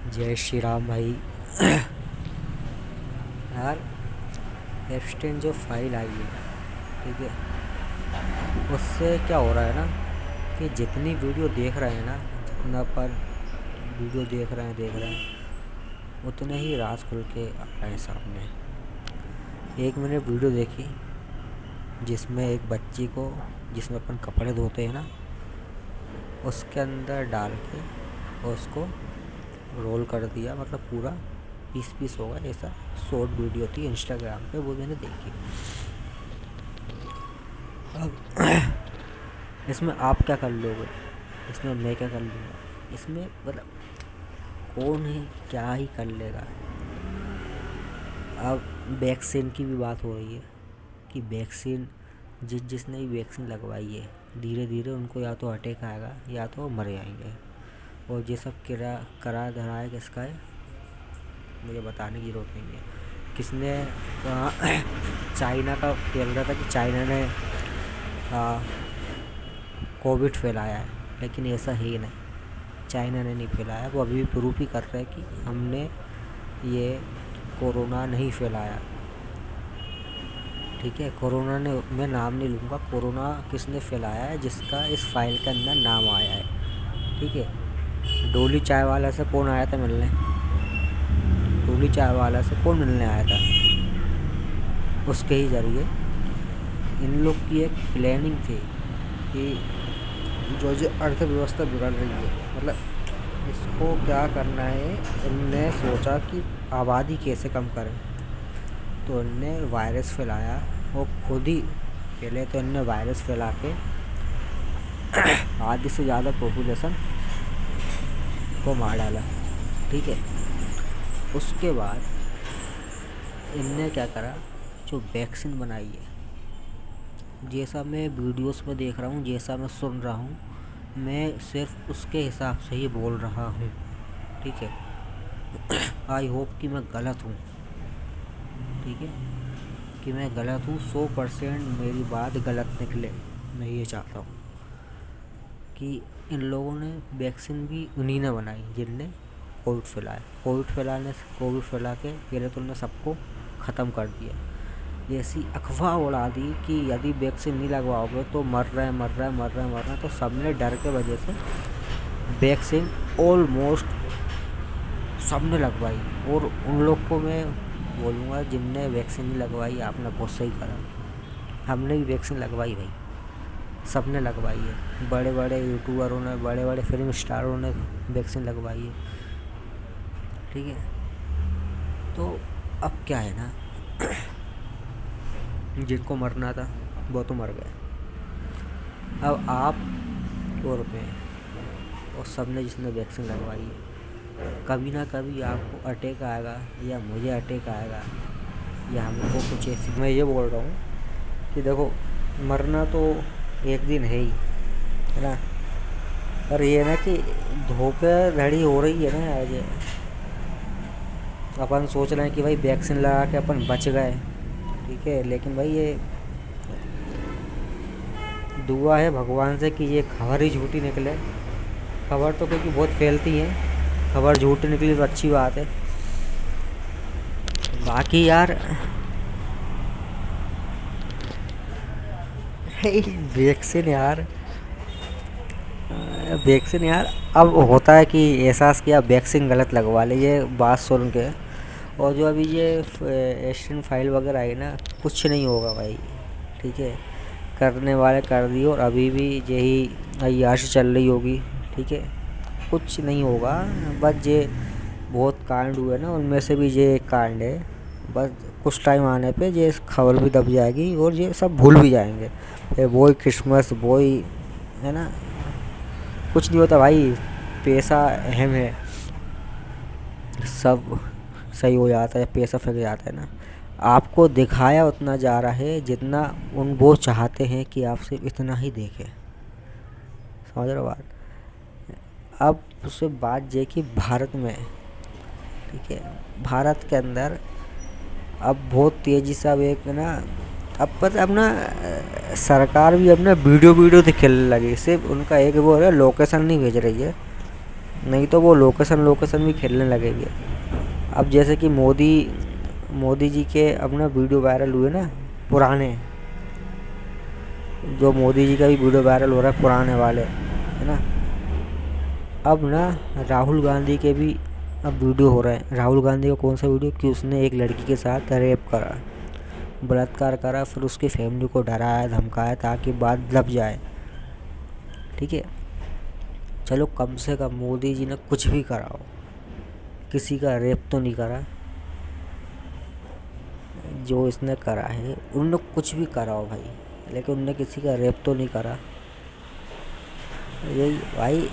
जय श्री राम भाई। यार, एप्स्टेन जो फाइल आई है, ठीक है, उससे क्या हो रहा है ना कि जितनी वीडियो देख रहे हैं ना, जितना पर वीडियो देख रहे हैं उतने ही राज खुल के आ रहे हैं सामने। एक मैंने वीडियो देखी जिसमें एक बच्ची को, जिसमें अपन कपड़े धोते हैं ना, उसके अंदर डाल के और उसको रोल कर दिया, मतलब पूरा पीस पीस होगा ऐसा। शॉर्ट वीडियो थी इंस्टाग्राम पे, वो मैंने देखी। अब इसमें आप क्या कर लोगे, इसमें मैं क्या कर लूँगा, इसमें मतलब कौन है क्या ही कर लेगा। अब वैक्सीन की भी बात हो रही है कि वैक्सीन जिसने भी वैक्सीन लगवाई है, धीरे धीरे उनको या तो अटैक आएगा या तो मर जाएंगे। और ये सब करा धरा है किसका है, मुझे बताने की ज़रूरत नहीं है। किसने चाइना का खेल रहा था कि चाइना ने कोविड फैलाया है, लेकिन ऐसा है ही नहीं। चाइना ने नहीं फैलाया। वो अभी भी प्रूफ ही कर रहे हैं कि हमने ये कोरोना नहीं फैलाया। ठीक है, कोरोना ने, मैं नाम नहीं लूँगा, कोरोना किसने फैलाया है जिसका इस फाइल के अंदर नाम आया है। ठीक है, डोली चाय वाला से कौन आया था मिलने, डोली चाय वाला से कौन मिलने आया था, उसके ही ज़रिए इन लोग की एक प्लानिंग थी कि जो अर्थव्यवस्था बिगड़ रही है, मतलब इसको क्या करना है। इनने सोचा कि आबादी कैसे कम करें, तो इनने वायरस फैलाया। और खुद ही पहले तो इनने वायरस फैला के आधी से ज़्यादा पॉपुलेशन को मार डाला। ठीक है, उसके बाद इनने क्या करा, जो वैक्सीन बनाई है, जैसा मैं वीडियोस में देख रहा हूँ, जैसा मैं सुन रहा हूँ, मैं सिर्फ उसके हिसाब से ही बोल रहा हूँ। ठीक है, आई होप कि मैं गलत हूँ। ठीक है, कि मैं गलत हूँ, 100% मेरी बात गलत निकले। मैं ये चाहता हूँ कि इन लोगों ने वैक्सीन भी उन्हीं ने बनाई जिनने कोविड फैलाया। कोविड फैला के पहले तो उन्होंने सबको ख़त्म कर दिया। ऐसी अफवाह उड़ा दी कि यदि वैक्सीन नहीं लगवाओगे तो मर रहे हैं। तो सबने डर के वजह से वैक्सीन ऑलमोस्ट सबने लगवाई। और उन लोग को मैं बोलूँगा जिनने वैक्सीन नहीं लगवाई, आपने बहुत सही करा। हमने भी वैक्सीन लगवाई भाई, सबने लगवाई है। बड़े बड़े यूट्यूबरों ने, बड़े बड़े फिल्म स्टारों ने वैक्सीन लगवाई है। ठीक है, तो अब क्या है ना, जिनको मरना था वो तो मर गए। अब आप और मैं और सबने जिसने वैक्सीन लगवाई है, कभी ना कभी आपको अटैक आएगा या मुझे अटैक आएगा या हमको कुछ ऐसी। मैं ये बोल रहा हूँ कि देखो, मरना तो एक दिन है ना। पर ये ना कि धोखाधड़ी हो रही है ना आज। अपन सोच रहे हैं कि भाई वैक्सीन लगा के अपन बच गए, ठीक है, लेकिन भाई ये दुआ है भगवान से कि ये खबर ही झूठी निकले। खबर तो क्योंकि बहुत फैलती है, खबर झूठी निकली तो अच्छी बात है। बाकी यार वैक्सीन यार अब होता है कि एहसास किया वैक्सीन गलत लगवा ले, ये बात सुन के। और जो अभी ये एशियन फाइल वगैरह आई ना, कुछ नहीं होगा भाई। ठीक है, करने वाले कर दिए और अभी भी यही अय्याशी चल रही होगी। ठीक है, कुछ नहीं होगा। बस ये बहुत कांड हुए ना, उनमें से भी ये एक कांड है। बस कुछ टाइम आने पे ये खबर भी दब जाएगी और ये सब भूल भी जाएंगे। फिर वही क्रिसमस, वही, है ना। कुछ नहीं होता भाई, पैसा अहम है, सब सही हो जाता है, पैसा फेंक जाता है ना। आपको दिखाया उतना जा रहा है जितना वो चाहते हैं कि आप सिर्फ इतना ही देखें। समझ रहे हो बात। अब उससे बात ये कि भारत में, ठीक है, भारत के अंदर अब बहुत तेज़ी से अब एक ना, अब ना सरकार भी अब ना वीडियो तो खेलने लगी। सिर्फ उनका एक वो है, लोकेशन नहीं भेज रही है, नहीं तो वो लोकेशन लोकेशन भी खेलने लगेंगे। अब जैसे कि मोदी जी के अपना वीडियो वायरल हुए ना, पुराने, जो मोदी जी का भी वीडियो वायरल हो रहा है पुराने वाले, है ना। अब ना राहुल गांधी के भी अब वीडियो हो रहे हैं। राहुल गांधी का कौन सा वीडियो, कि उसने एक लड़की के साथ रेप करा, बलात्कार करा, फिर उसकी फैमिली को डराया धमकाया ताकि बात दब जाए। ठीक है, चलो कम से कम मोदी जी ने कुछ भी करा हो, किसी का रेप तो नहीं करा। जो इसने करा है, उनने कुछ भी करा हो भाई, लेकिन उनने किसी का रेप तो नहीं करा। यही भाई,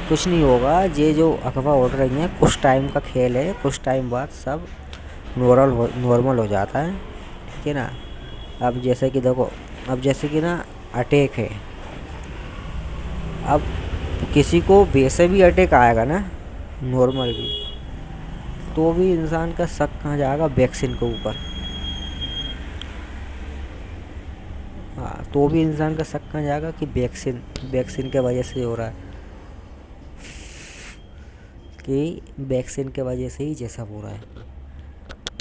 कुछ नहीं होगा। ये जो अफवाह उड़ रही हैं, कुछ टाइम का खेल है, कुछ टाइम बाद सब नॉर्मल हो जाता है। ठीक है ना। अब जैसे कि देखो, अब जैसे कि ना अटैक है, अब किसी को वैसे भी अटैक आएगा ना, नॉर्मल भी, तो भी इंसान का शक कहाँ जाएगा, वैक्सीन के ऊपर। हाँ, तो भी इंसान का शक कहाँ जाएगा कि वैक्सीन के वजह से हो रहा है, कि वैक्सीन के वजह से ही जैसा हो रहा है।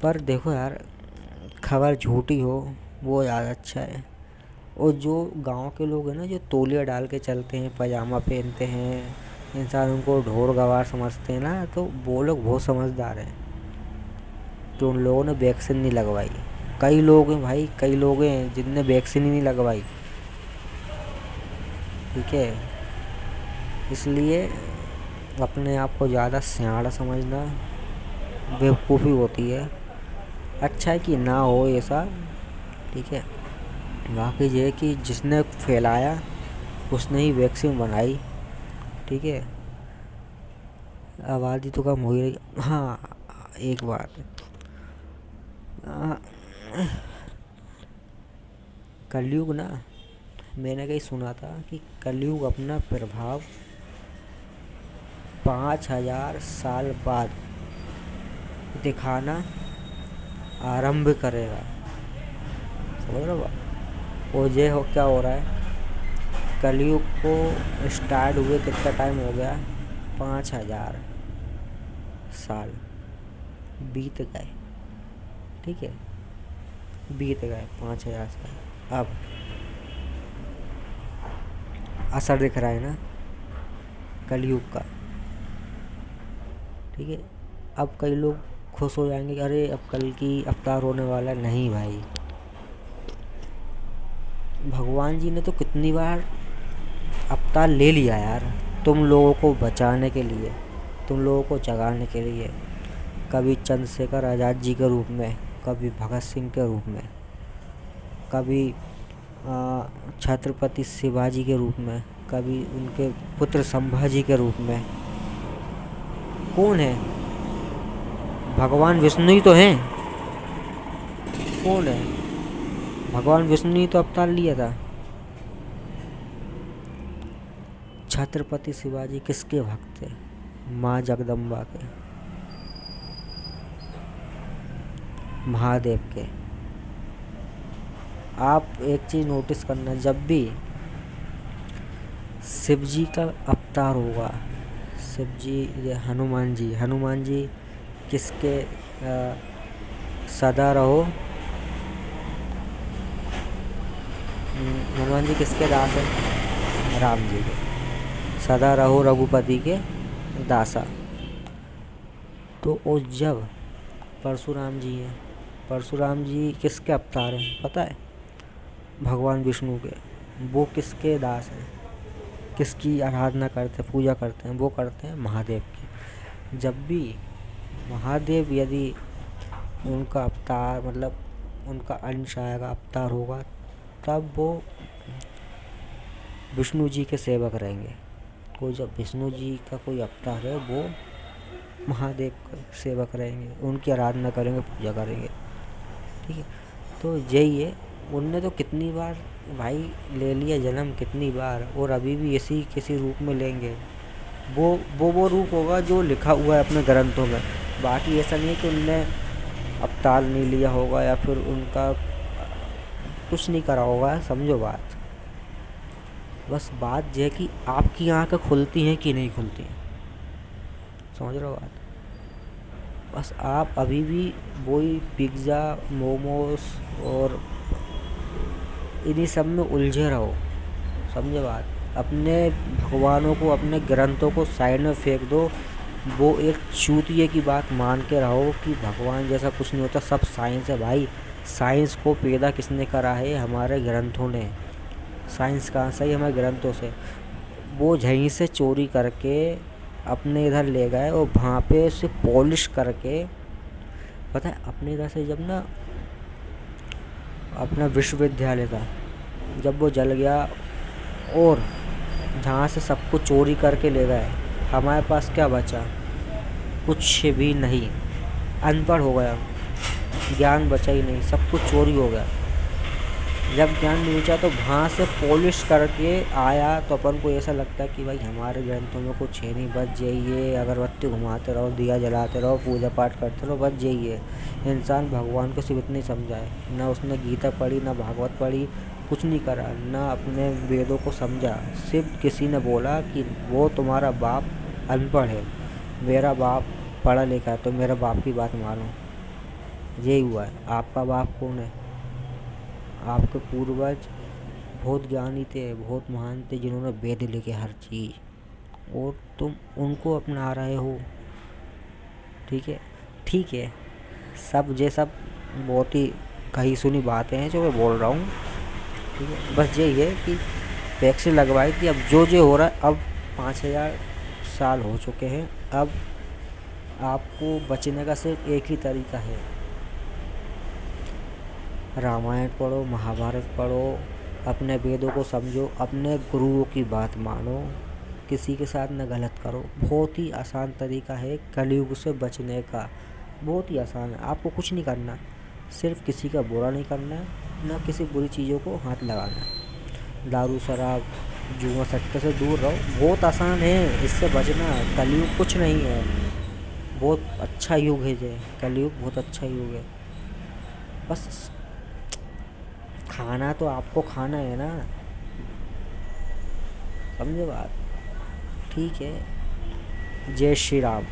पर देखो यार, खबर झूठी हो वो ज़्यादा अच्छा है। और जो गांव के लोग हैं ना, जो तौलिया डाल के चलते हैं, पजामा पहनते हैं, इंसान उनको ढोर गवार समझते हैं ना, तो वो लोग बहुत समझदार हैं कि उन लोगों ने वैक्सीन नहीं लगवाई। कई लोग हैं भाई, कई लोग हैं जिनने वैक्सीन ही नहीं लगवाई। ठीक है, इसलिए अपने आप को ज़्यादा सियाड़ा समझना बेवकूफ़ी होती है। अच्छा है कि ना हो ऐसा। ठीक है, बाकी ये है कि जिसने फैलाया उसने ही वैक्सीन बनाई। ठीक है, आबादी तो कम हो ही रही। हाँ, एक बात, कलयुग ना, मैंने कहीं सुना था कि कलयुग अपना प्रभाव 5000 साल बाद दिखाना आरंभ करेगा। समझ रहे हो। और ये हो क्या हो रहा है, कलयुग को स्टार्ट हुए कितना टाइम हो गया, 5000 साल बीत गए। ठीक है, बीत गए 5000 साल। अब असर दिख रहा है ना कलयुग का। ठीक है, अब कई लोग खुश हो जाएंगे कि अरे अब कल की अवतार होने वाला। नहीं भाई, भगवान जी ने तो कितनी बार अवतार ले लिया यार, तुम लोगों को बचाने के लिए, तुम लोगों को जगाने के लिए। कभी चंद्रशेखर आज़ाद जी के रूप में, कभी भगत सिंह के रूप में, कभी छत्रपति शिवाजी के रूप में, कभी उनके पुत्र संभाजी के रूप में। कौन है, भगवान विष्णु ही तो हैं। कौन है, भगवान विष्णु ही तो अवतार लिया था। छत्रपति शिवाजी किसके भक्त थे, माँ जगदम्बा के, महादेव के। आप एक चीज़ नोटिस करना, जब भी शिव जी का अवतार होगा, शिव जी या हनुमान जी किसके सदा रहो, हनुमान जी किसके दास हैं, राम जी के। सदा रहो रघुपति के दासा। तो और जब परशुराम जी हैं, परशुराम जी किसके अवतार हैं पता है, भगवान विष्णु के। वो किसके दास हैं, किसकी आराधना करते हैं, पूजा करते हैं, वो करते हैं महादेव की। जब भी महादेव यदि उनका अवतार, मतलब उनका अंश आएगा, अवतार होगा, तब वो विष्णु जी के सेवक रहेंगे। कोई जब विष्णु जी का कोई अवतार है, वो महादेव के सेवक रहेंगे, उनकी आराधना करेंगे, पूजा करेंगे। ठीक है, तो यही है। उनने तो कितनी बार भाई ले लिया जन्म, कितनी बार, और अभी भी इसी किसी रूप में लेंगे। वो रूप होगा जो लिखा हुआ है अपने ग्रंथों में। बाकी ऐसा नहीं है कि उनने अवतार नहीं लिया होगा या फिर उनका कुछ नहीं करा होगा। समझो बात, बस बात यह है कि आपकी आँखें खुलती हैं कि नहीं खुलती हैं, समझ रहे हो बात। बस आप अभी भी वही पिज़्ज़ा, मोमोस और इन्हीं सब में उलझे रहो, समझे बात। अपने भगवानों को, अपने ग्रंथों को साइड में फेंक दो। वो एक चूतिए की बात मान के रहो कि भगवान जैसा कुछ नहीं होता, सब साइंस है भाई। साइंस को पैदा किसने करा है? हमारे ग्रंथों ने। साइंस कहाँ से आई? हमारे ग्रंथों से। वो यहीं से चोरी करके अपने इधर ले गए और वहाँ पे उसे पॉलिश करके, पता है अपने इधर से जब ना अपना विश्वविद्यालय था, जब वो जल गया और जहाँ से सबको चोरी करके ले गए, हमारे पास क्या बचा? कुछ भी नहीं। अनपढ़ हो गया, ज्ञान बचा ही नहीं, सब कुछ चोरी हो गया। जब ज्ञान नहीं बचा तो वहाँ से पॉलिश करके आया तो अपन को ऐसा लगता है कि भाई हमारे ग्रंथों में कुछ है नहीं, बस जाइए अगरबत्ती घुमाते रहो, दिया जलाते रहो, पूजा पाठ करते रहो, बस जाइए। इंसान भगवान को सिर्फ इतनी समझाए, ना उसने गीता पढ़ी, ना भागवत पढ़ी, कुछ नहीं करा, ना अपने वेदों को समझा। सिर्फ किसी ने बोला कि वो तुम्हारा बाप अनपढ़ है, मेरा बाप पढ़ा लिखा है, तो मेरा बाप की बात मानो। यही हुआ है। आपका बाप कौन है? आपके पूर्वज बहुत ज्ञानी थे, बहुत महान थे, जिन्होंने वेद लिखे हर चीज़, और तुम उनको अपना रहे हो। ठीक है, ठीक है, सब बहुत ही कही सुनी बातें हैं जो मैं बोल रहा हूँ। ठीक है, बस यही है कि वैक्सीन लगवाई थी, अब जो हो रहा है, अब 5000 साल हो चुके हैं। अब आपको बचने का सिर्फ एक ही तरीका है, रामायण पढ़ो, महाभारत पढ़ो, अपने वेदों को समझो, अपने गुरुओं की बात मानो, किसी के साथ न गलत करो। बहुत ही आसान तरीका है कलयुग से बचने का, बहुत ही आसान है। आपको कुछ नहीं करना, सिर्फ किसी का बुरा नहीं करना है, ना किसी बुरी चीज़ों को हाथ लगाना है। दारू शराब जुआ सट्टे से दूर रहो, बहुत आसान है इससे बचना। कलयुग कुछ नहीं है, बहुत अच्छा युग है ये कलयुग, बहुत अच्छा युग है। बस खाना तो आपको खाना है ना, समझे बात। ठीक है, जय श्री राम।